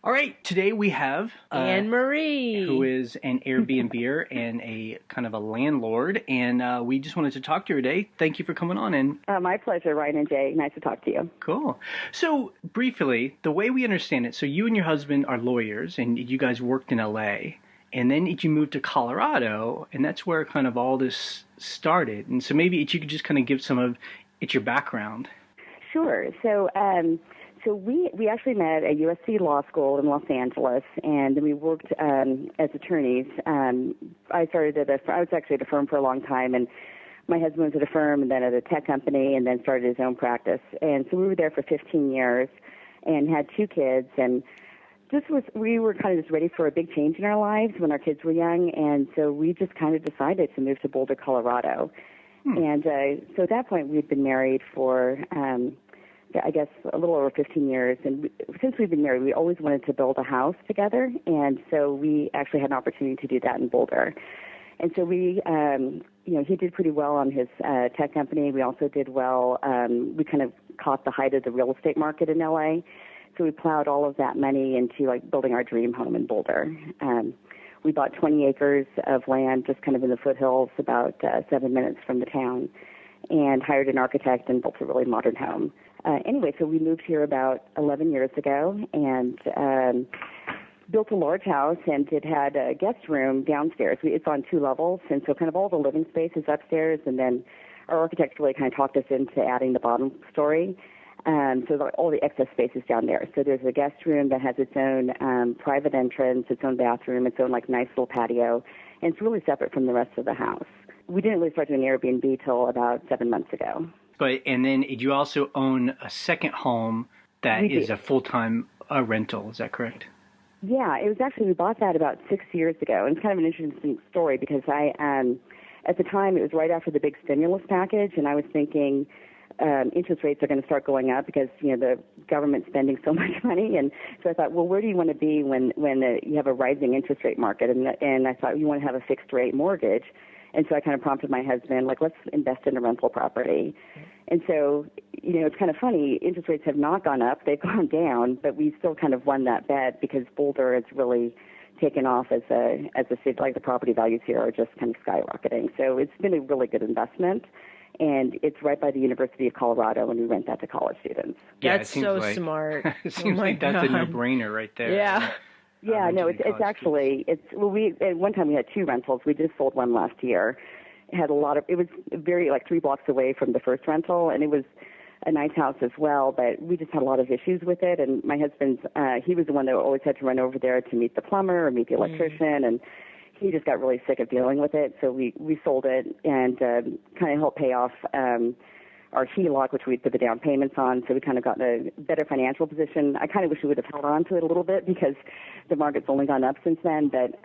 All right, today we have Anne Marie, who is an Airbnber and a kind of a landlord, and we just wanted to talk to you today. Thank you for coming on in. My pleasure, Ryan and Jay. Nice to talk to you. Cool. So briefly, the way we understand it, so you and your husband are lawyers, and you guys worked in LA, and then you moved to Colorado, and that's where kind of all this started. And so maybe if you could just kind of give some of your background. Sure. So we actually met at USC Law School in Los Angeles, and then we worked as attorneys. I was actually at a firm for a long time, and my husband was at a firm and then at a tech company and then started his own practice. And so we were there for 15 years and had 2 kids, and we were kind of just ready for a big change in our lives when our kids were young, and so we just kind of decided to move to Boulder, Colorado. And so at that point, we'd been married for I guess a little over 15 years, and since we've been married, we always wanted to build a house together, and so we actually had an opportunity to do that in Boulder. And so we, he did pretty well on his tech company. We also did well. We kind of caught the height of the real estate market in LA, so we plowed all of that money into like building our dream home in Boulder. We bought 20 acres of land just kind of in the foothills, about 7 minutes from the town, and hired an architect and built a really modern home. Anyway, so we moved here about 11 years ago and built a large house, and it had a guest room downstairs. It's on 2 levels, and so kind of all the living space is upstairs, and then our architect really kind of talked us into adding the bottom story. So all the excess space is down there. So there's a guest room that has its own private entrance, its own bathroom, its own like nice little patio, and it's really separate from the rest of the house. We didn't really start doing Airbnb till about 7 months ago. And then you also own a second home that is a full-time rental. Is that correct? Yeah, it was actually, we bought that about 6 years ago. And it's kind of an interesting story because at the time, it was right after the big stimulus package, and I was thinking interest rates are going to start going up because, the government's spending so much money. And so I thought, well, where do you want to be when you have a rising interest rate market? And I thought, you want to have a fixed rate mortgage. And so I kind of prompted my husband, like, let's invest in a rental property. And so, it's kind of funny. Interest rates have not gone up. They've gone down, but we still kind of won that bet because Boulder has really taken off as a city. Like, the property values here are just kind of skyrocketing. So it's been a really good investment. And it's right by the University of Colorado, and we rent that to college students. Yeah, that's so smart. It seems like that's a no-brainer right there. Yeah. Yeah, no, it's actually, at one time we had 2 rentals. We just sold one last year. It was very, 3 blocks away from the first rental, and it was a nice house as well, but we just had a lot of issues with it. And my husband's, he was the one that always had to run over there to meet the plumber or meet the electrician, and he just got really sick of dealing with it. So we sold it and kind of helped pay off our HELOC, which we put the down payments on, so we kind of got in a better financial position. I kind of wish we would have held on to it a little bit because the market's only gone up since then, but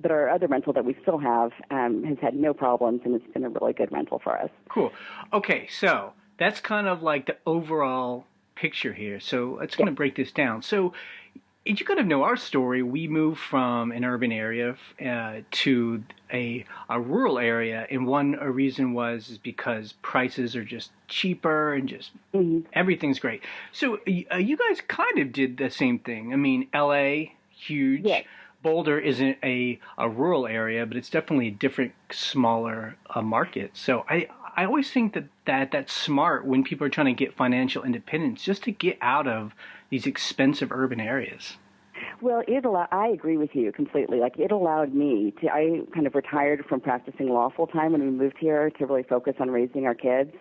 our other rental that we still have has had no problems, and it's been a really good rental for us. Cool. Okay, so that's kind of like the overall picture here. So let's kind of break this down. So you kind of know our story. We moved from an urban area to a rural area, and one reason was because prices are just cheaper and just everything's great. So you guys kind of did the same thing. I mean, LA, huge. Yes. Boulder isn't a rural area, but it's definitely a different, smaller market. So I always think that's smart when people are trying to get financial independence, just to get out of these expensive urban areas. Well, I agree with you completely. Like, it allowed me to, I kind of retired from practicing law full time when we moved here to really focus on raising our kids.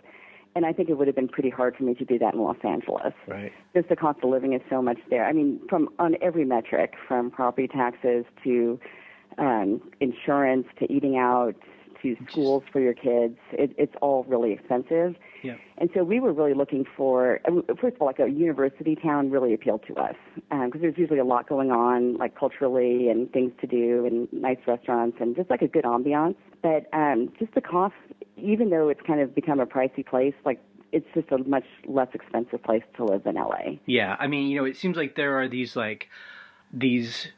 And I think it would have been pretty hard for me to do that in Los Angeles. Right. Just the cost of living is so much there. I mean, on every metric, from property taxes to insurance to eating out to schools for your kids, it's all really expensive. Yeah. And so we were really looking for, first of all, like a university town really appealed to us because there's usually a lot going on, like culturally, and things to do, and nice restaurants, and just like a good ambiance. But just the cost, even though it's kind of become a pricey place, like it's just a much less expensive place to live than LA. Yeah, I mean, it seems like there are these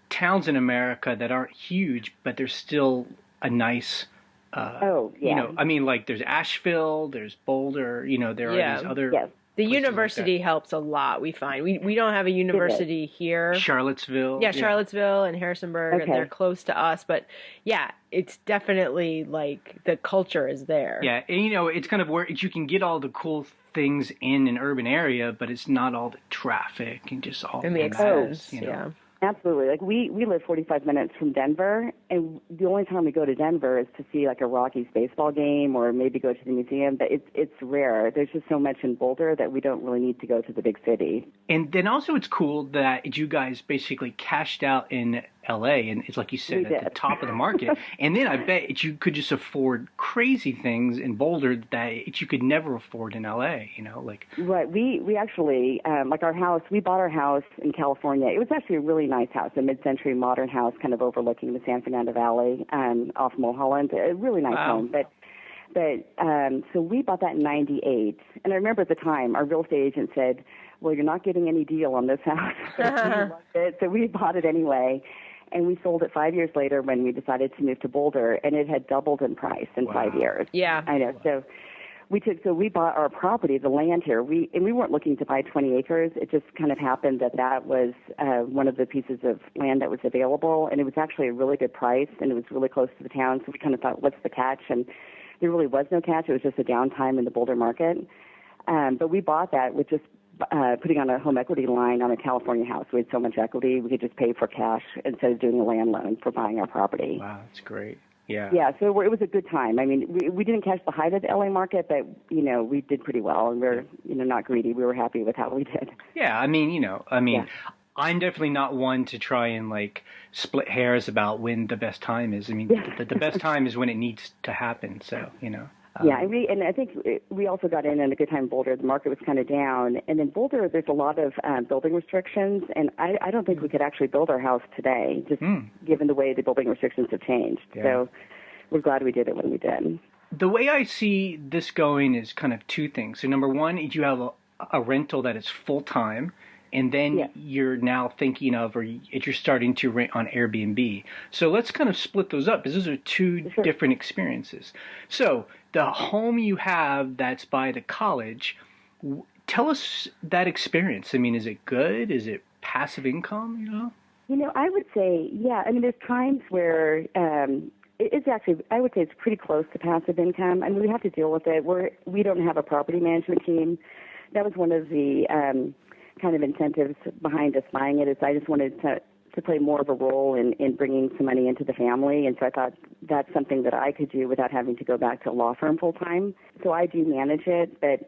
towns in America that aren't huge, but they're still a nice. I mean, like there's Asheville, there's Boulder, there are these other The places university like helps a lot, we find. We don't have a It is. university here. Charlottesville. Yeah, Charlottesville and Harrisonburg, and they're Okay. close to us. But yeah, it's definitely like the culture is there. Yeah, and it's kind of where you can get all the cool things in an urban area, but it's not all the traffic and just all And the the mess, expense, yeah. Absolutely. Like we live 45 minutes from Denver, and the only time we go to Denver is to see like a Rockies baseball game or maybe go to the museum. But it's rare. There's just so much in Boulder that we don't really need to go to the big city. And then also it's cool that you guys basically cashed out in LA, and it's like you said, We at the did. top of the market. And then I bet you could just afford crazy things in Boulder that you could never afford in LA, like. Right. We actually like our house. We bought our house in California. It was actually a really nice house, a mid-century modern house, kind of overlooking the San Fernando Valley, off Mulholland. A really nice Wow. home, so we bought that in '98, and I remember at the time our real estate agent said, "Well, you're not getting any deal on this house." We loved it, so we bought it anyway, and we sold it 5 years later when we decided to move to Boulder, and it had doubled in price in 5 years. Yeah. I know. So we bought our property, the land here. We weren't looking to buy 20 acres. It just kind of happened that was one of the pieces of land that was available, and it was actually a really good price, and it was really close to the town. So we kind of thought, what's the catch? And there really was no catch. It was just a downtime in the Boulder market. But we bought that with just putting on a home equity line on a California house. We had so much equity, we could just pay for cash instead of doing a land loan for buying our property. Wow, that's great. Yeah. Yeah, so it was a good time. I mean, we didn't catch the height of the LA market, but, we did pretty well, and we're, not greedy. We were happy with how we did. Yeah, I'm definitely not one to try and like split hairs about when the best time is. I mean, the best time is when it needs to happen. So, Yeah, and I think we also got in a good time in Boulder. The market was kind of down. And in Boulder, there's a lot of building restrictions, and I don't think we could actually build our house today, just given the way the building restrictions have changed. Yeah. So we're glad we did it when we did. The way I see this going is kind of two things. So number one, you have a rental that is full-time, and then you're now thinking of, or you're starting to rent on Airbnb. So let's kind of split those up, because those are two different experiences. So the home you have that's by the college, tell us that experience. I mean, is it good? Is it passive income, I would say, yeah. I mean, there's times where it's actually, I would say it's pretty close to passive income. I mean, we have to deal with it. We don't have a property management team. That was one of the kind of incentives behind us buying it, is I just wanted to play more of a role in bringing some money into the family. And so I thought that's something that I could do without having to go back to a law firm full time. So I do manage it, but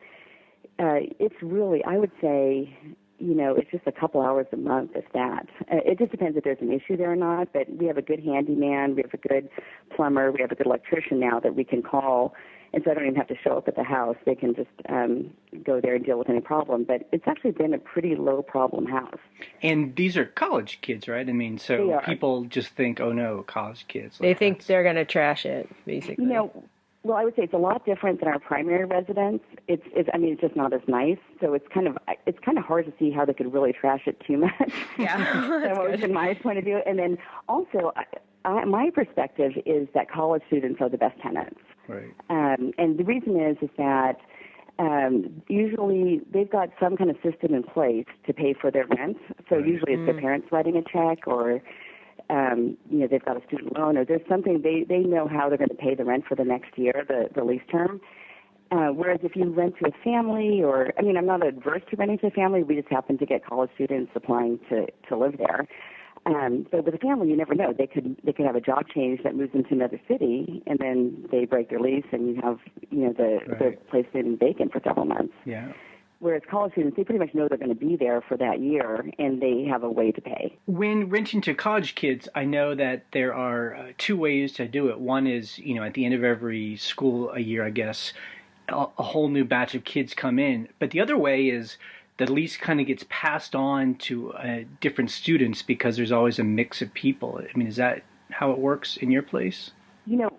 it's really, I would say, it's just a couple hours a month, if that. It just depends if there's an issue there or not, but we have a good handyman, we have a good plumber, we have a good electrician now that we can call, and so I don't even have to show up at the house. They can just go there and deal with any problem. But it's actually been a pretty low-problem house. And these are college kids, right? I mean, so people just think, oh, no, college kids. They think they're going to trash it, basically. Well, I would say it's a lot different than our primary residence. It's just not as nice. So it's kind of hard to see how they could really trash it too much. Yeah, that was in my point of view. And then also, my perspective is that college students are the best tenants. Right. And the reason is that usually they've got some kind of system in place to pay for their rent. So usually it's their parents writing a check, or they've got a student loan, or there's something they know how they're going to pay the rent for the next year, the lease term. Whereas if you rent to a family, I'm not adverse to renting to a family. We just happen to get college students applying to live there. But with a family, you never know. They could have a job change that moves into another city, and then they break their lease, and you have the place sitting vacant for several months. Yeah. Whereas college students, they pretty much know they're going to be there for that year, and they have a way to pay. When renting to college kids, I know that there are two ways to do it. One is, at the end of every school year, I guess, a whole new batch of kids come in. But the other way is the lease kind of gets passed on to different students, because there's always a mix of people. I mean, is that how it works in your place?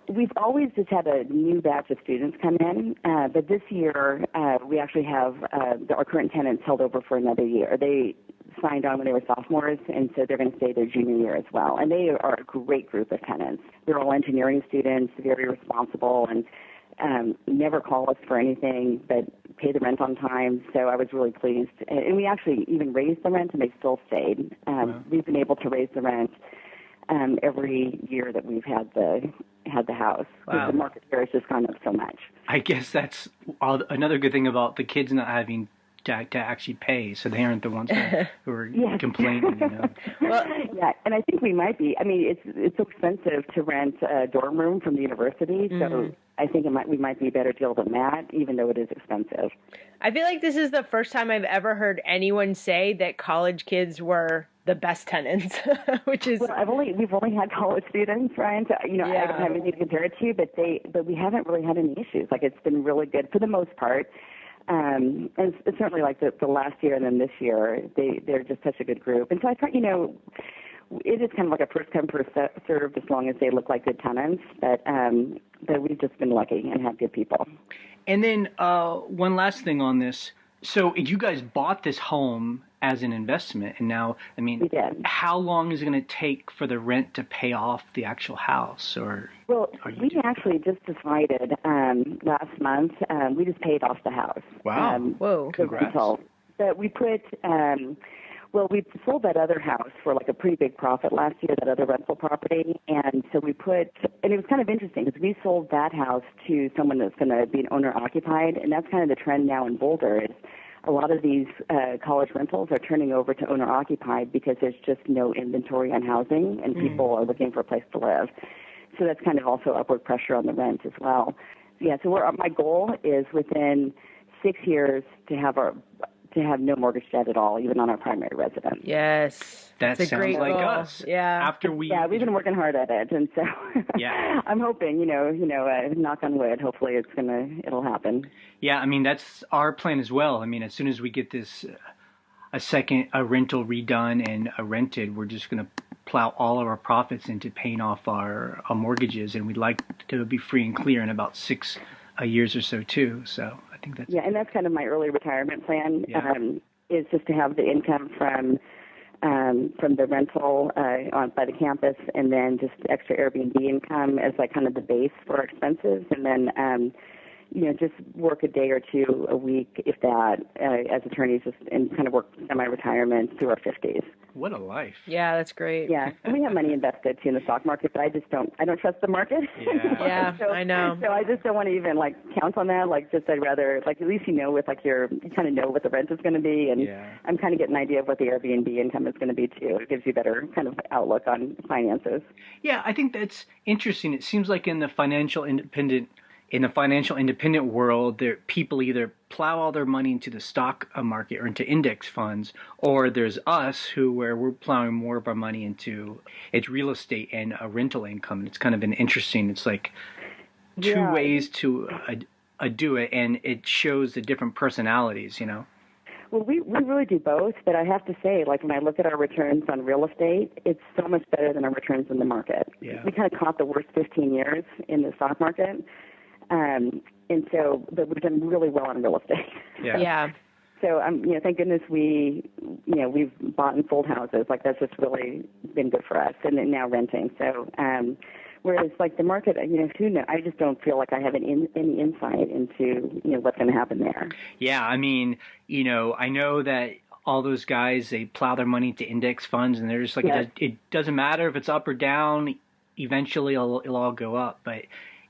We've always just had a new batch of students come in, but this year we actually have our current tenants held over for another year. They signed on when they were sophomores, and so they're going to stay their junior year as well. And they are a great group of tenants. They're all engineering students, very responsible, and never call us for anything, but pay the rent on time. So I was really pleased. And we actually even raised the rent, and they still stayed. Wow. We've been able to raise the rent every year that we've had the house, because Wow. the market here has just gone up so much. I guess that's another good thing about the kids not having to actually pay, so they aren't the ones who are Yes. complaining. Well, yeah, and I think we might be. I mean, it's so expensive to rent a dorm room from the university, so I think we might be a better deal than that, even though it is expensive. I feel like this is the first time I've ever heard anyone say that college kids were the best tenants, which is... Well, we've only had college students, Ryan. So, I don't have anything to compare it to, but we haven't really had any issues. Like, it's been really good for the most part. And it's certainly like the last year and then this year, they're just such a good group. And so I thought, it is kind of like a first come, first served, as long as they look like good tenants. But we've just been lucky and had good people. And then one last thing on this. So you guys bought this home as an investment, and now, I mean, we did. How long is it going to take for the rent to pay off the actual house? We actually just decided last month, we just paid off the house. Wow. Whoa. Congrats. But we put, we sold that other house for like a pretty big profit last year, that other rental property. And so and it was kind of interesting because we sold that house to someone that's going to be an owner occupied. And that's kind of the trend now in Boulder is a lot of these college rentals are turning over to owner occupied because there's just no inventory on housing and people are looking for a place to live. So that's kind of also upward pressure on the rent as well. Yeah, so my goal is within 6 years to have no mortgage debt at all, even on our primary residence. Yes. That It's a sounds great like goal. us. Yeah. We've been working hard at it, and so Yeah. I'm hoping, knock on wood, hopefully it'll happen. Yeah, I mean, that's our plan as well. I mean, as soon as we get this a rental redone and rented, we're just going to plow all of our profits into paying off our mortgages, and we'd like to be free and clear in about 6 years or so too. So I think that's and that's kind of my early retirement plan. Yeah. Is just to have the income from the rental by the campus, and then just extra Airbnb income as like kind of the base for our expenses, and then just work a day or two a week, if that, as attorneys, just and kind of work semi-retirement through our 50s. What a life. Yeah, that's great. Yeah, and we have money invested too in the stock market, but I don't trust the market. Yeah. Yeah, I know. So I just don't want to even like count on that. Like, just I'd rather like at least with like you kind of know what the rent is going to be, and I'm kind of getting an idea of what the Airbnb income is going to be too. It gives you a better kind of outlook on finances. Yeah, I think that's interesting. It seems like in the financial independent world, people either plow all their money into the stock market or into index funds, or there's us where we're plowing more of our money into it's real estate and a rental income. And it's kind of it's like two ways to do it, and it shows the different personalities, Well, we really do both, but I have to say, like, when I look at our returns on real estate, it's so much better than our returns in the market. Yeah. We kind of caught the worst 15 years in the stock market, but we've done really well on real estate. Yeah. So, thank goodness we've bought and sold houses. Like, that's just really been good for us, and then now renting. So, whereas, like, the market, who knows? I just don't feel like I have any insight into, what's going to happen there. Yeah, I mean, I know that all those guys, they plow their money into index funds, and they're just like, it doesn't matter if it's up or down. Eventually, it'll all go up, but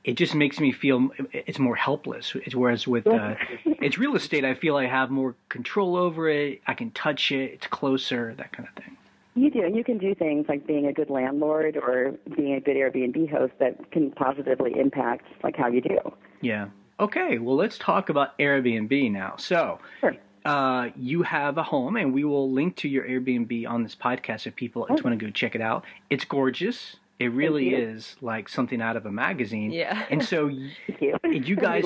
it just makes me feel it's more helpless. Whereas with it's real estate, I feel I have more control over it. I can touch it. It's closer, that kind of thing. You do, and you can do things like being a good landlord or being a good Airbnb host that can positively impact like how you do. Yeah. Okay. Well, let's talk about Airbnb now. So, Sure. You have a home, and we will link to your Airbnb on this podcast if people just want to go check it out. It's gorgeous. It really is like something out of a magazine. Yeah. And so, Thank you. did you guys?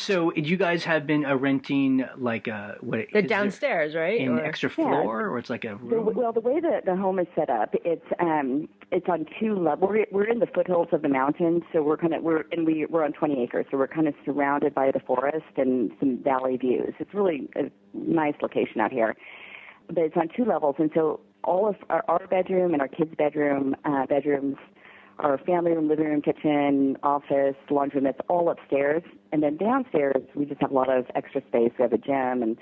You guys have been renting like The downstairs, right? An extra floor, or it's like a room? The way that the home is set up, it's on 2 levels. We're in the foothills of the mountains, so we're on 20 acres, so we're kind of surrounded by the forest and some valley views. It's really a nice location out here, but it's on 2 levels, and so all of our bedroom and our kids' bedrooms our family room, living room, kitchen, office, laundry room, it's all upstairs. And then downstairs, we just have a lot of extra space. We have a gym and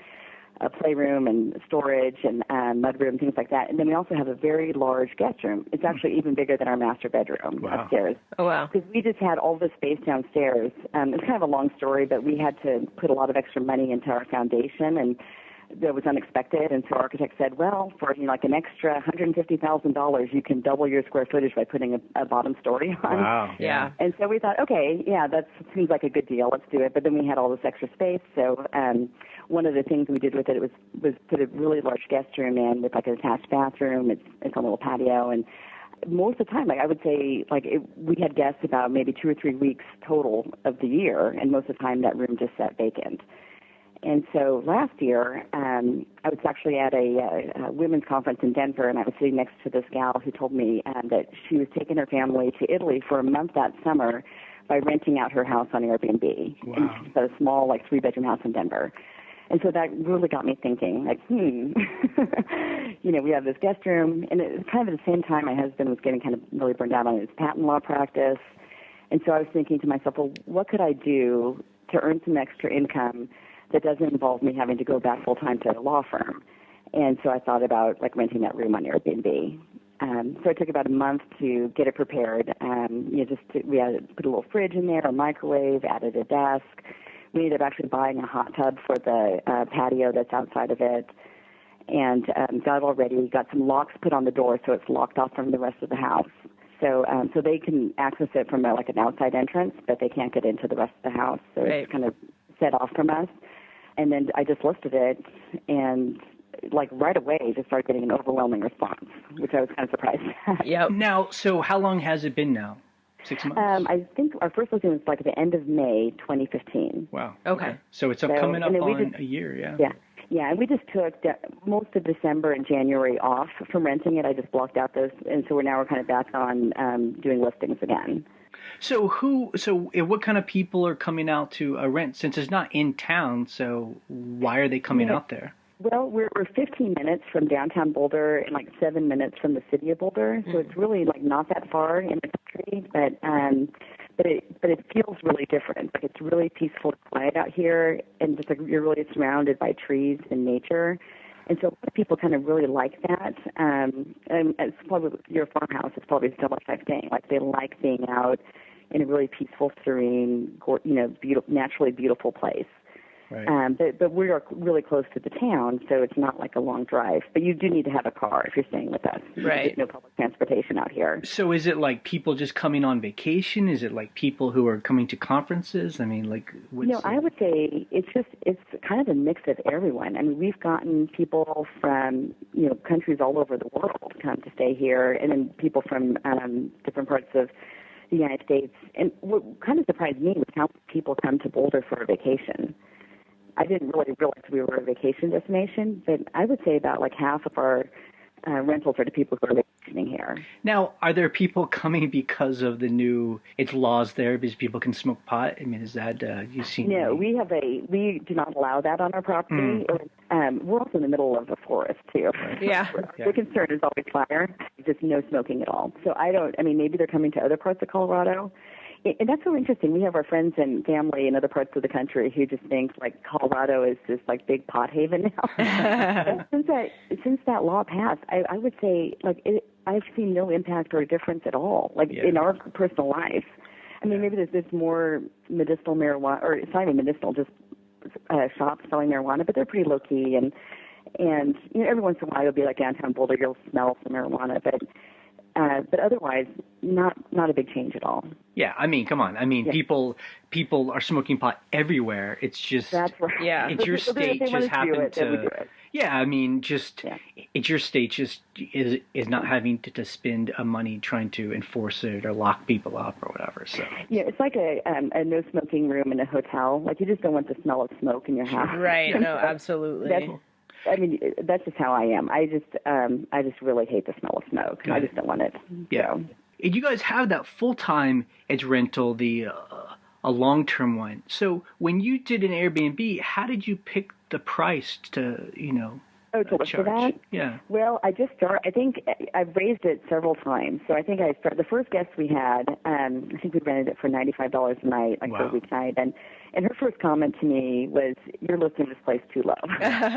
a playroom and storage and mudroom, things like that. And then we also have a very large guest room. It's actually even bigger than our master bedroom upstairs. Oh, wow. Because we just had all this space downstairs. It's kind of a long story, but we had to put a lot of extra money into our foundation, and that was unexpected. And so our architect said, well, for like an extra $150,000, you can double your square footage by putting a bottom story on. Wow. Yeah. And so we thought, okay, yeah, that seems like a good deal. Let's do it. But then we had all this extra space. So one of the things we did with it was put a really large guest room in with like an attached bathroom. It's a little patio. And most of the time, like I would say, we had guests about maybe 2 or 3 weeks total of the year. And most of the time that room just sat vacant. And so last year, I was actually at a women's conference in Denver, and I was sitting next to this gal who told me that she was taking her family to Italy for a month that summer by renting out her house on Airbnb. Wow. And she's got a small, 3-bedroom house in Denver. And so that really got me thinking, we have this guest room, and it was kind of at the same time my husband was getting kind of really burned out on his patent law practice. And so I was thinking to myself, well, what could I do to earn some extra income that doesn't involve me having to go back full-time to a law firm? And so I thought about renting that room on Airbnb. So it took about a month to get it prepared. We had to put a little fridge in there, a microwave, added a desk. We ended up actually buying a hot tub for the patio that's outside of it, and got it all ready. Got some locks put on the door so it's locked off from the rest of the house. So they can access it from an outside entrance, but they can't get into the rest of the house. So Right. It's kind of set off from us. And then I just listed it, and right away just started getting an overwhelming response, which I was kind of surprised at. Yep. Now, so how long has it been now? 6 months? I think our first listing was at the end of May 2015. Wow. Okay. So it's coming up on a year, yeah. Yeah. Yeah, and we just took most of December and January off from renting it. I just blocked out those, and so we're kind of back on doing listings again. So what kind of people are coming out to rent? Since it's not in town, so why are they coming out there? Well, we're 15 minutes from downtown Boulder and 7 minutes from the city of Boulder, so it's really not that far in the country, but it feels really different. It's really peaceful and quiet out here, and just you're really surrounded by trees and nature. And so a lot of people kind of really like that. And it's probably your farmhouse. It's probably a similar type thing. They like being out in a really peaceful, serene, beautiful, naturally beautiful place. Right. But we are really close to the town, so it's not a long drive. But you do need to have a car if you're staying with us. Right. There's no public transportation out here. So is it people just coming on vacation? Is it people who are coming to conferences? I mean, what's I would say it's kind of a mix of everyone. I mean, we've gotten people from, countries all over the world come to stay here, and then people from different parts of the United States. And what kind of surprised me was how many people come to Boulder for a vacation. I didn't really realize we were a vacation destination, but I would say about half of our rentals are to people who are vacationing here. Now, are there people coming because of the new laws there because people can smoke pot? I mean, is that you seen? No, we do not allow that on our property. We're also in the middle of a forest too. Yeah. The concern is always fire, just no smoking at all. So maybe they're coming to other parts of Colorado. And that's so interesting. We have our friends and family in other parts of the country who just think Colorado is this big pot haven now. since that law passed, I would say I've seen no impact or difference at all. In our personal life. I mean, maybe there's more medicinal marijuana, or it's not even medicinal, just shops selling marijuana, but they're pretty low key. And every once in a while you'll be downtown Boulder, you'll smell some marijuana, but otherwise, not a big change at all. Yeah, I mean, come on. I mean, people are smoking pot everywhere. It's just that's right. Yeah. It's your state just happened to. Yeah, I mean, it's your state just is not having to spend money trying to enforce it or lock people up or whatever. So yeah, it's like a no smoking room in a hotel. You just don't want the smell of smoke in your house. Right. No, absolutely. That's just how I am. I just really hate the smell of smoke. I just don't want it. Yeah. So. And you guys have that full-time edge rental, a long-term one. So when you did an Airbnb, how did you pick the price to Oh, to look for charge? that? Yeah. Well, I just started. I think I've raised it several times. So I think I started. The first guest we had, I think we rented it for $95 a night, like for a weeknight, and her first comment to me was, "You're listing this place too low."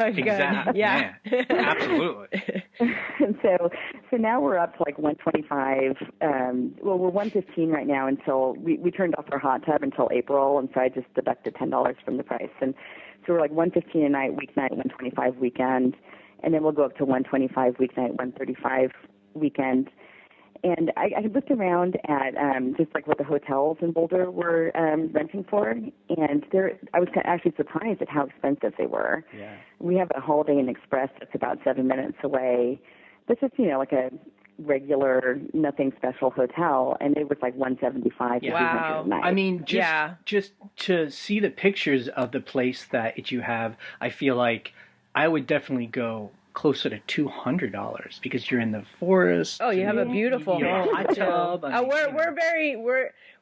Exactly. Yeah. Absolutely. And so now we're up to like 125. Well, we're 115 right now until we turned off our hot tub until April, and so I just deducted $10 from the price, and so we're like 115 a night, weeknight, 125 weekend, and then we'll go up to 125 weeknight, 135 weekend. And I looked around at just like what the hotels in Boulder were renting for, and I was actually surprised at how expensive they were. Yeah. We have a Holiday Inn Express that's about 7 minutes away. That's just like a regular, nothing special hotel, and it was like 175 to 200 a night. I mean, just to see the pictures of the place that you have, I feel like I would definitely go closer to $200 because you're in the forest. Oh, you have a beautiful home. Hot tub.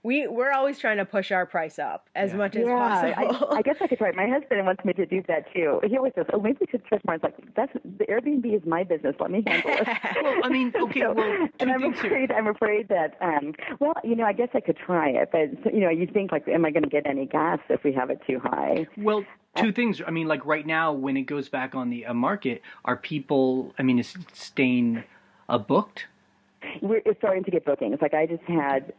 We're always trying to push our price up as much as possible. I guess I could try. My husband wants me to do that too. He always says, "Oh, maybe we should charge more." It's like, the Airbnb is my business. Let me handle it. Well, I mean, okay. And I'm afraid that. I guess I could try it, but you think like, am I going to get any gas if we have it too high? Well, two things. I mean, like right now, when it goes back on the market, are people? I mean, is it staying booked? We're starting to get bookings. Like I just had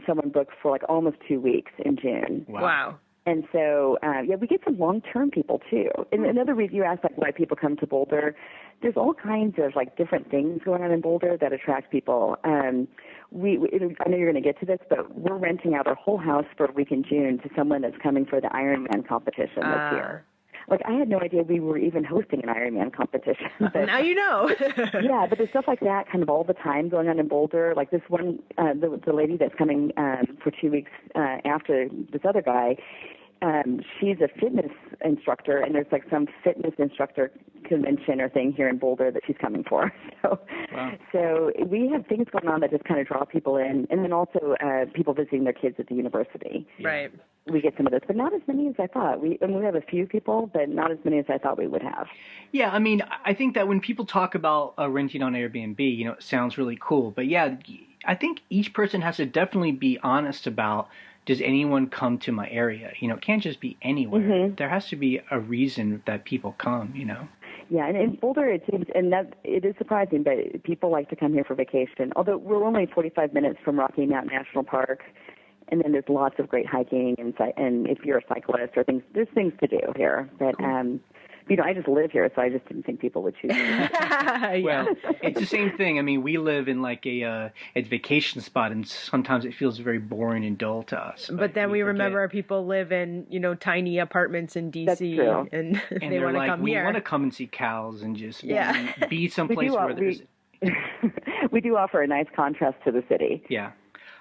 someone book for like almost 2 weeks in June. Wow. And so, we get some long-term people too. And another reason you asked like why people come to Boulder, there's all kinds of like different things going on in Boulder that attract people. I know you're going to get to this, but we're renting out our whole house for a week in June to someone that's coming for the Ironman competition this year. Like, I had no idea we were even hosting an Ironman competition. But, now you know. Yeah, but there's stuff like that kind of all the time going on in Boulder. Like this one, the lady that's coming for 2 weeks after this other guy, she's a fitness instructor, and there's like some fitness instructor convention or thing here in Boulder that she's coming for. So we have things going on that just kind of draw people in, and then also people visiting their kids at the university. Right. We get some of this, but not as many as I thought. We have a few people, but not as many as I thought we would have. Yeah, I mean, I think that when people talk about renting on Airbnb, it sounds really cool. But yeah, I think each person has to definitely be honest about, does anyone come to my area? It can't just be anywhere. Mm-hmm. There has to be a reason that people come, Yeah, and in Boulder, it seems, and that it is surprising, but people like to come here for vacation. Although we're only 45 minutes from Rocky Mountain National Park, and then there's lots of great hiking, and if you're a cyclist or things, there's things to do here. But cool. I just live here, so I just didn't think people would choose me. Well, it's the same thing. I mean, we live in like a vacation spot, and sometimes it feels very boring and dull to us. But then we remember people live in, tiny apartments in D.C. and they want to come here. We want to come and see cows and just be someplace where there's... We do offer a nice contrast to the city. Yeah.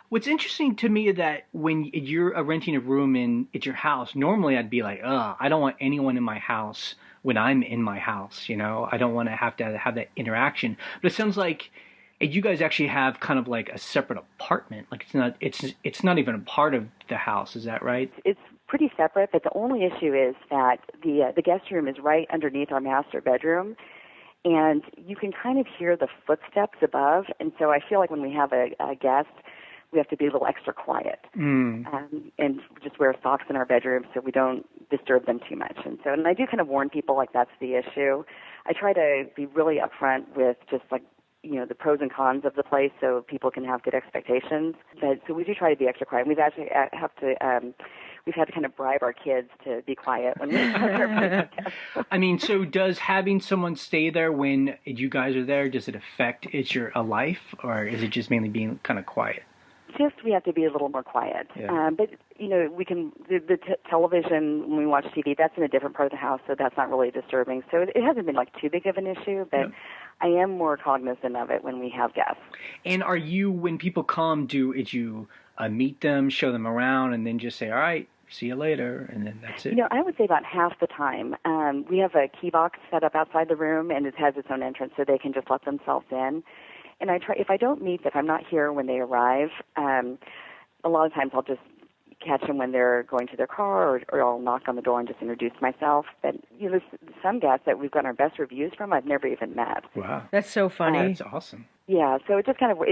What's interesting to me is that when you're renting a room at your house, normally I'd be like, I don't want anyone in my house when I'm in my house, I don't want to have that interaction. But it sounds like you guys actually have kind of like a separate apartment. Like it's not even a part of the house. Is that right? It's pretty separate, but the only issue is that the guest room is right underneath our master bedroom. And you can kind of hear the footsteps above. And so I feel like when we have a guest, we have to be a little extra quiet and just wear socks in our bedroom so we don't disturb them too much. And I do kind of warn people like that's the issue. I try to be really upfront with just like, the pros and cons of the place so people can have good expectations. But so we do try to be extra quiet. We've actually we've had to kind of bribe our kids to be quiet when we I mean, so does having someone stay there when you guys are there, does it affect your life, or is it just mainly being kind of quiet? We have to be a little more quiet. Yeah. But, we can, the television, when we watch TV, that's in a different part of the house, so that's not really disturbing. So it hasn't been like too big of an issue, but I am more cognizant of it when we have guests. And are you, when people come, did you meet them, show them around, and then just say, all right, see you later, and then that's it? I would say about half the time. We have a key box set up outside the room, and it has its own entrance, so they can just let themselves in. And I try, if I don't meet, if I'm not here when they arrive, a lot of times I'll just catch them when they're going to their car, or I'll knock on the door and just introduce myself. But there's some guests that we've gotten our best reviews from I've never even met. Wow. That's so funny. That's awesome. Yeah, so it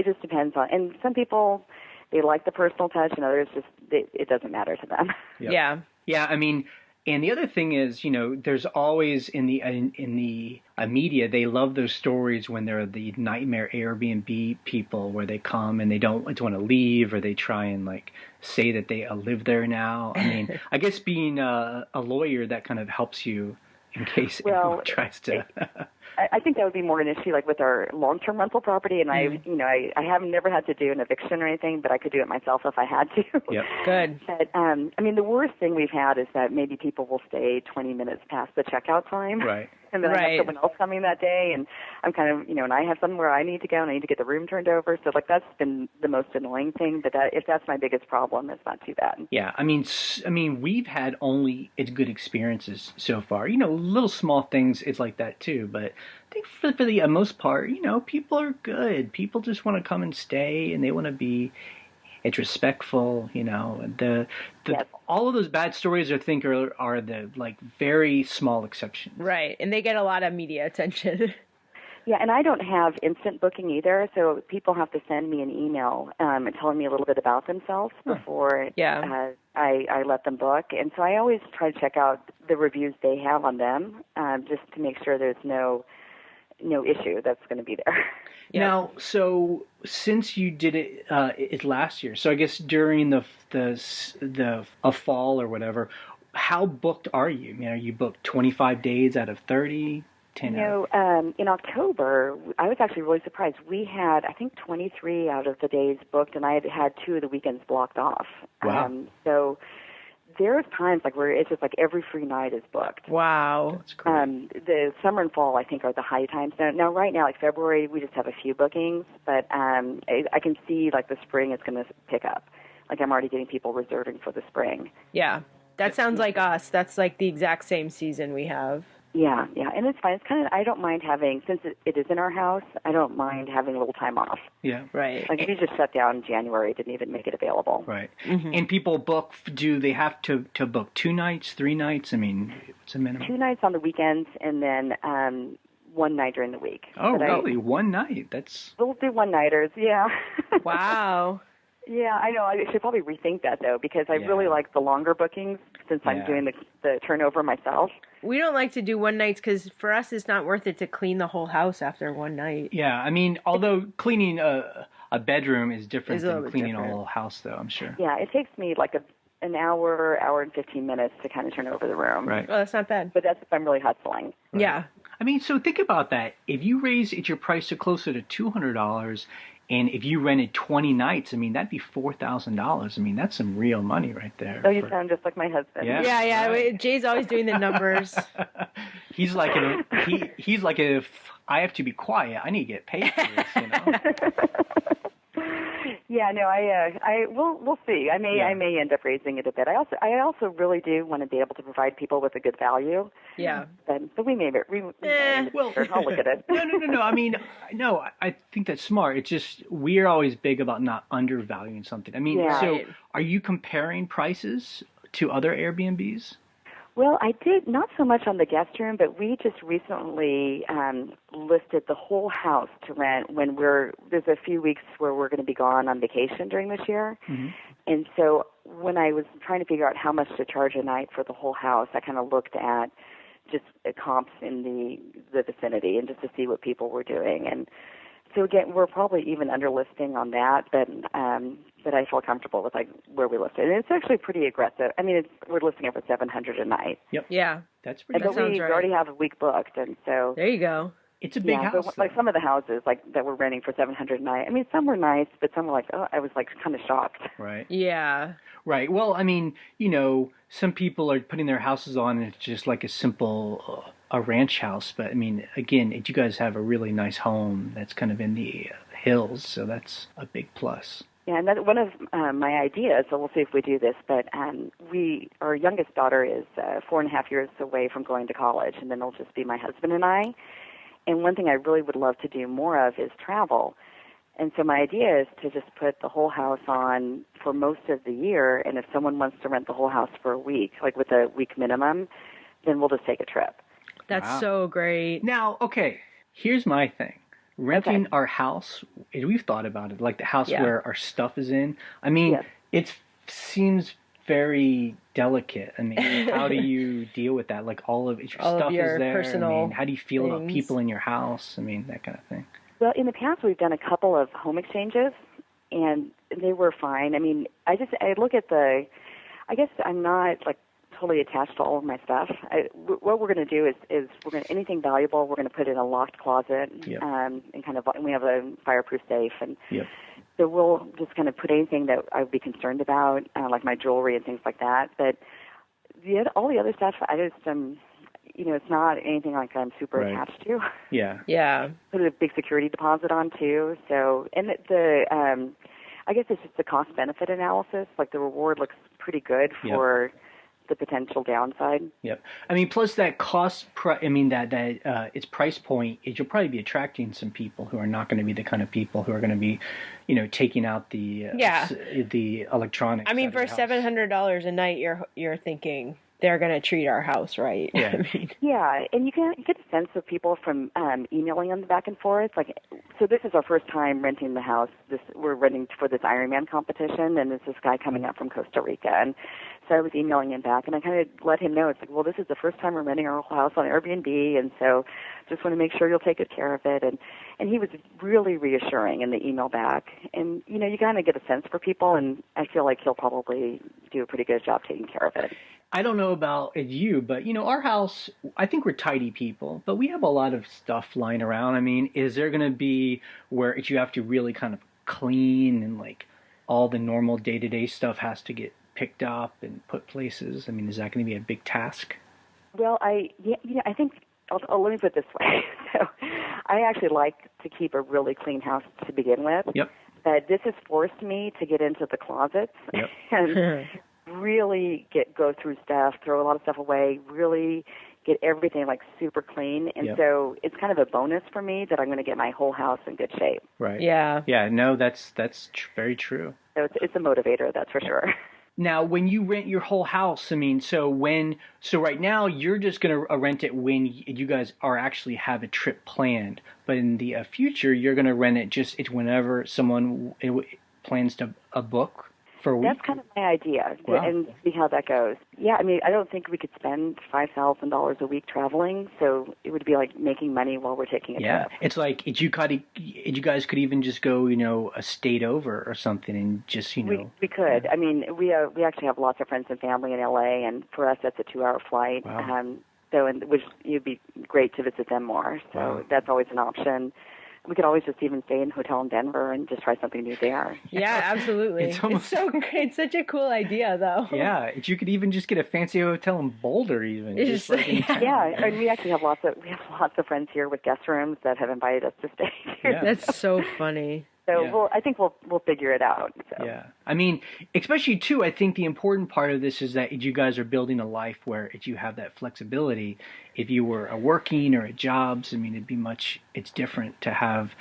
just depends on, and some people, they like the personal touch, and others it doesn't matter to them. Yep. Yeah. Yeah, I mean, and the other thing is, there's always in the media, they love those stories when they're the nightmare Airbnb people where they come and they don't want to leave, or they try and say that they live there now. I mean, I guess being a lawyer, that kind of helps you in case anyone tries to. I think that would be more an issue with our long-term rental property, and I have never had to do an eviction or anything, but I could do it myself if I had to. Yep. Good. But I mean, the worst thing we've had is that maybe people will stay 20 minutes past the checkout time. Right. And then I have someone else coming that day, and I'm kind of, and I have somewhere I need to go, and I need to get the room turned over. So, that's been the most annoying thing. But if that's my biggest problem, it's not too bad. Yeah, I mean, we've had only good experiences so far. Little small things, it's like that too. But I think for the most part, people are good. People just want to come and stay, and they want to be. It's respectful, Yes. All of those bad stories I think are the very small exceptions. Right. And they get a lot of media attention. Yeah, and I don't have instant booking either, so people have to send me an email telling me a little bit about themselves before I let them book. And so I always try to check out the reviews they have on them, just to make sure there's no issue that's going to be there. Yep. Now, so since you did it last year, so I guess during the fall or whatever, how booked are you? Are you booked 25 days out of 30, 10 out? In October, I was actually really surprised. We had, I think, 23 out of the days booked, and I had 2 of the weekends blocked off. Wow. So there's times where it's just every free night is booked. Wow. That's great. The summer and fall, I think, are the high times. Now right now, February, we just have a few bookings, but I can see the spring is going to pick up. I'm already getting people reserving for the spring. Yeah. That sounds like us. That's the exact same season we have. Yeah, and it's fine. It's kind of, I don't mind having, since it is in our house, I don't mind having a little time off. Yeah. Right. If you just shut down in January, it didn't even make it available. Right. Mm-hmm. And people book, do they have to book 2 nights, 3 nights? I mean, what's the minimum? 2 nights on the weekends, and then 1 night during the week. Oh, really? 1 night? We'll do one-nighters, yeah. Wow. Yeah, I know. I should probably rethink that, though, because I really like the longer bookings since I'm doing the turnover myself. We don't like to do one nights because for us it's not worth it to clean the whole house after one night. Yeah, I mean, although cleaning a bedroom is different than cleaning a whole house, though, I'm sure. Yeah, it takes me an hour and 15 minutes to kind of turn over the room. Right. Well, that's not bad. But that's if I'm really hustling. Right. Yeah. I mean, so think about that. If you raise your price to closer to $200, and if you rented 20 nights, I mean, that'd be $4,000. I mean, that's some real money right there. Oh, you sound just like my husband. Yeah. Right. Jay's always doing the numbers. He's like, if I have to be quiet, I need to get paid for this, Yeah, no, we'll see. I may end up raising it a bit. I also really do want to be able to provide people with a good value. Yeah. But we may I'll look at it. No. I mean, no, I think that's smart. It's just we're always big about not undervaluing something. I mean, so are you comparing prices to other Airbnbs? Well, I did not so much on the guest room, but we just recently listed the whole house to rent when there's a few weeks where we're going to be gone on vacation during this year. Mm-hmm. And so when I was trying to figure out how much to charge a night for the whole house, I kind of looked at just comps in the vicinity and just to see what people were doing. And so again, we're probably even under listing on that, but I feel comfortable with where we listed, and it's actually pretty aggressive. I mean, we're listing it for $700 a night. Yep. Yeah. That's pretty. But we already have a week booked, and so there you go. It's a big house. But some of the houses that we're renting for $700 a night. I mean, some were nice, but some were I was kind of shocked. Right. Yeah. Right. Well, I mean, some people are putting their houses on, and it's just like a simple a ranch house. But I mean, again, you guys have a really nice home that's kind of in the hills, so that's a big plus. Yeah, and that's one of my ideas, so we'll see if we do this, but our youngest daughter is 4.5 years away from going to college, and then it'll just be my husband and I. And one thing I really would love to do more of is travel. And so my idea is to just put the whole house on for most of the year, and if someone wants to rent the whole house for a week, like with a week minimum, then we'll just take a trip. That's Wow. so great. Now, okay, here's my thing. Renting Okay. our house, we've thought about it, like the house Yeah. where our stuff is in. I mean, Yes. it seems very delicate. I mean, how do you deal with that? Like all of your All of stuff your is there. I personal mean, how do you feel about things. people in your house? I mean, that kind of thing. Well, in the past, we've done a couple of home exchanges, and they were fine. I mean, I look at I guess I'm not like totally attached to all of my stuff. What we're going to do is anything valuable, we're going to put in a locked closet, Yep. and we have a fireproof safe, and Yep. so we'll just kind of put anything that I would be concerned about, like my jewelry and things like that. But all the other stuff, I just it's not anything like I'm super Right. attached to. Yeah. Yeah. Put a big security deposit on too. So, and I guess it's just the cost benefit analysis. Like the reward looks pretty good for the potential downside. Yep. I mean, plus that that its price point is you'll probably be attracting some people who are not going to be the kind of people who are going to be, taking out the the electronics. I mean, out for of your house. $700 a night, you're thinking they're going to treat our house right. Yeah. I mean, Yeah, and you get a sense of people from emailing them back and forth. Like, so this is our first time renting the house. We're renting for this Ironman competition, and there's this guy coming up from Costa Rica, and so I was emailing him back, and I kind of let him know, it's like, well, this is the first time we're renting our whole house on Airbnb, and so just want to make sure you'll take good care of it. And he was really reassuring in the email back. And, you kind of get a sense for people, and I feel like he'll probably do a pretty good job taking care of it. I don't know about you, but our house, I think we're tidy people, but we have a lot of stuff lying around. I mean, is there going to be where you have to really kind of clean and like all the normal day-to-day stuff has to get picked up and put places? I mean, is that going to be a big task? Well, I think let me put it this way. So I actually like to keep a really clean house to begin with. Yep. But this has forced me to get into the closets Yep. and really go through stuff, throw a lot of stuff away, really get everything like super clean. And Yep. so it's kind of a bonus for me that I'm going to get my whole house in good shape. Right. Yeah. Yeah. No, that's very true. So it's a motivator, that's for sure. Now, when you rent your whole house, I mean, so right now you're just going to rent it when you guys are actually have a trip planned, but in the future you're going to rent it it's whenever someone plans to book for a week. That's kind of my idea, Wow. and see how that goes. Yeah, I mean, I don't think we could spend $5,000 a week traveling, so it would be like making money while we're taking a Yeah, trip. it's like you guys could even just go, a state over or something, and just We could. I mean, we actually have lots of friends and family in LA, and for us that's a 2-hour flight. Wow. Which it'd be great to visit them more. So Wow. that's always an option. We could always just even stay in a hotel in Denver and just try something new there. Yeah, absolutely. It's It's such a cool idea, though. Yeah, you could even just get a fancy hotel in Boulder, even. It's just like in just- town. Yeah, and we actually have lots of friends here with guest rooms that have invited us to stay here. Yeah. That's so funny. So Yeah. I think we'll figure it out. So. Yeah. I mean, especially too, I think the important part of this is that you guys are building a life where you have that flexibility. If you were working or at jobs, I mean, it's different to have,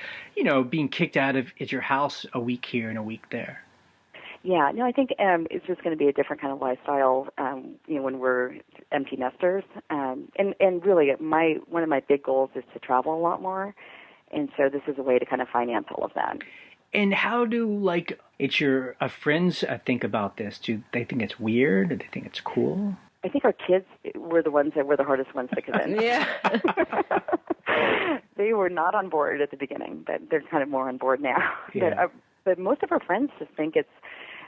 being kicked out of your house a week here and a week there. Yeah, no, I think it's just going to be a different kind of lifestyle, when we're empty nesters. And really, one of my big goals is to travel a lot more. And so this is a way to kind of finance all of that. And how do your friends think about this? Do they think it's weird? Do they think it's cool? I think our kids were the hardest ones to convince. Yeah. They were not on board at the beginning, but they're kind of more on board now. Yeah. But most of our friends just think it's,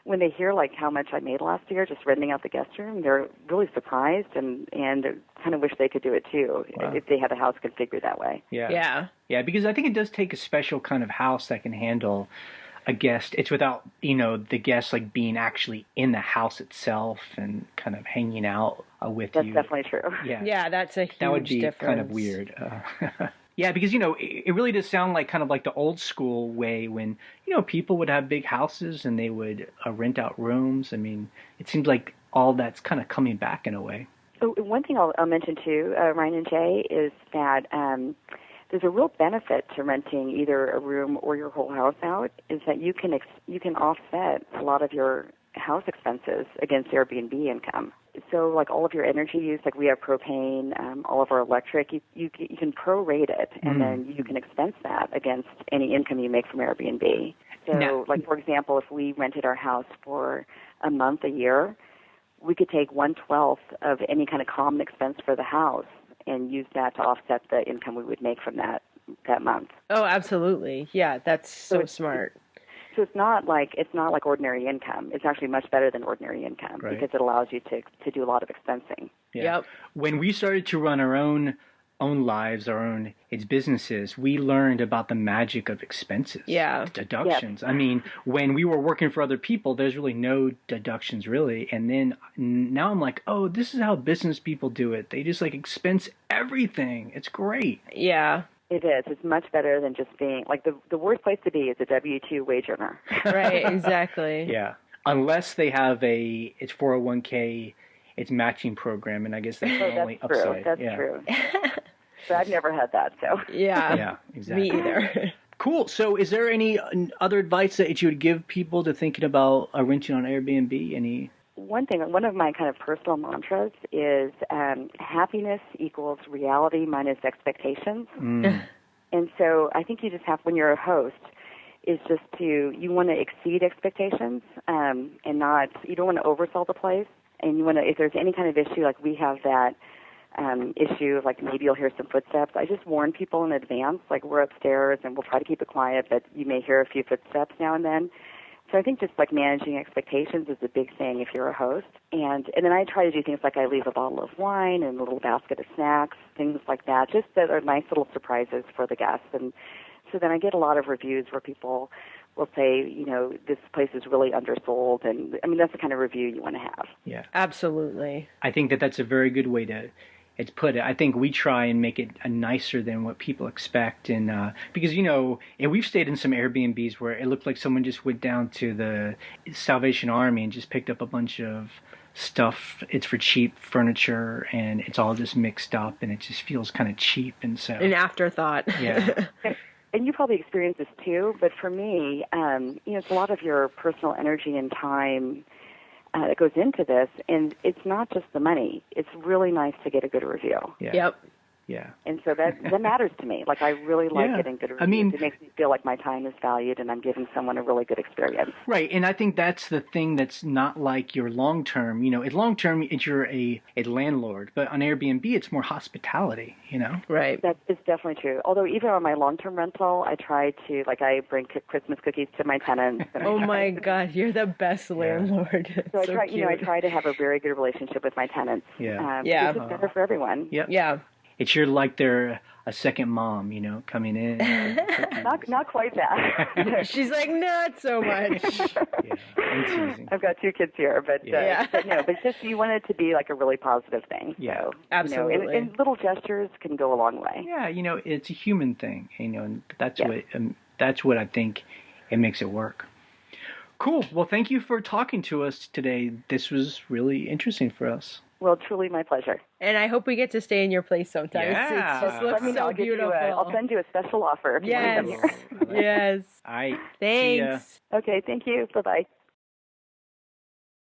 when they hear how much I made last year just renting out the guest room, they're really surprised and kind of wish they could do it too. Wow. If they had a house configured that way. Yeah. Yeah. Yeah, because I think it does take a special kind of house that can handle a guest. It's without, the guest being actually in the house itself and kind of hanging out with That's you. definitely true. Yeah. Yeah, that's a huge That would be difference. kind of weird. Yeah, because, it really does sound like kind of like the old school way when, people would have big houses and they would rent out rooms. I mean, it seems like all that's kind of coming back in a way. Oh, one thing I'll mention too, Ryan and Jay, is that there's a real benefit to renting either a room or your whole house out, is that you can offset a lot of your house expenses against Airbnb income. So like all of your energy use, like we have propane, all of our electric, you can prorate it, and then you can expense that against any income you make from Airbnb. So like, for example, if we rented our house for a month, a year, we could take 1/12 of any kind of common expense for the house and use that to offset the income we would make from that month. Oh, absolutely. Yeah, that's so smart. So it's not like ordinary income. It's actually much better than ordinary income because it allows you to do a lot of expensing. Yeah. Yep. When we started to run our own lives, its businesses, we learned about the magic of expenses. Yeah. Deductions. Yep. I mean, when we were working for other people, there's really no deductions really. And then now I'm like, oh, this is how business people do it. They just like expense everything. It's great. Yeah. It is. It's much better than just being like the worst place to be is a W-2 wage earner. Right. Exactly. Yeah. Unless they have it's 401k, it's matching program, and I guess that's the only upside. That's true. But I've never had that, so. Yeah. Yeah, exactly. Me either. Cool. So is there any other advice that you would give people to thinking about renting on Airbnb? Any? One of my kind of personal mantras is happiness equals reality minus expectations. And so I think you just have, when you're a host, is just you want to exceed expectations and you don't want to oversell the place. And you want to, if there's any kind of issue, like we have that issue of like maybe you'll hear some footsteps, I just warn people in advance, like we're upstairs and we'll try to keep it quiet, but you may hear a few footsteps now and then. So I think just like managing expectations is a big thing if you're a host. And then I try to do things like I leave a bottle of wine and a little basket of snacks, things like that, just that are nice little surprises for the guests. And so then I get a lot of reviews where people will say, this place is really undersold. And I mean, that's the kind of review you want to have. Yeah. Absolutely. I think that's a very good way to put it. I think we try and make it nicer than what people expect. And because, and we've stayed in some Airbnbs where it looked like someone just went down to the Salvation Army and just picked up a bunch of stuff. It's for cheap furniture and it's all just mixed up and it just feels kind of cheap. And so an afterthought. Yeah. And you probably experience this too, but for me, it's a lot of your personal energy and time that goes into this, and it's not just the money. It's really nice to get a good review. Yeah. Yep. Yeah. And so that matters to me. Like I really like getting good reviews. I mean, it makes me feel like my time is valued and I'm giving someone a really good experience. Right. And I think that's the thing that's not like your long-term, at long-term, you're a landlord, but on Airbnb, it's more hospitality, Right. That is definitely true. Although even on my long-term rental, I try to, I bring Christmas cookies to my tenants. Oh my God, you're the best landlord. So I try to have a very good relationship with my tenants. Yeah. It's just better for everyone. Yep. Yeah. You're like they're a second mom, coming in. Not quite that. She's like, not so much. Yeah, I'm teasing. I've got 2 kids here, but but just you want it to be like a really positive thing. Yeah, so, absolutely. And little gestures can go a long way. Yeah, it's a human thing, and that's what I think it makes it work. Cool. Well, thank you for talking to us today. This was really interesting for us. Well, truly my pleasure. And I hope we get to stay in your place sometime. Yeah. It just looks so beautiful. I'll send you a special offer if you want to come here. Yes. All right. Thanks. Okay, thank you. Bye-bye.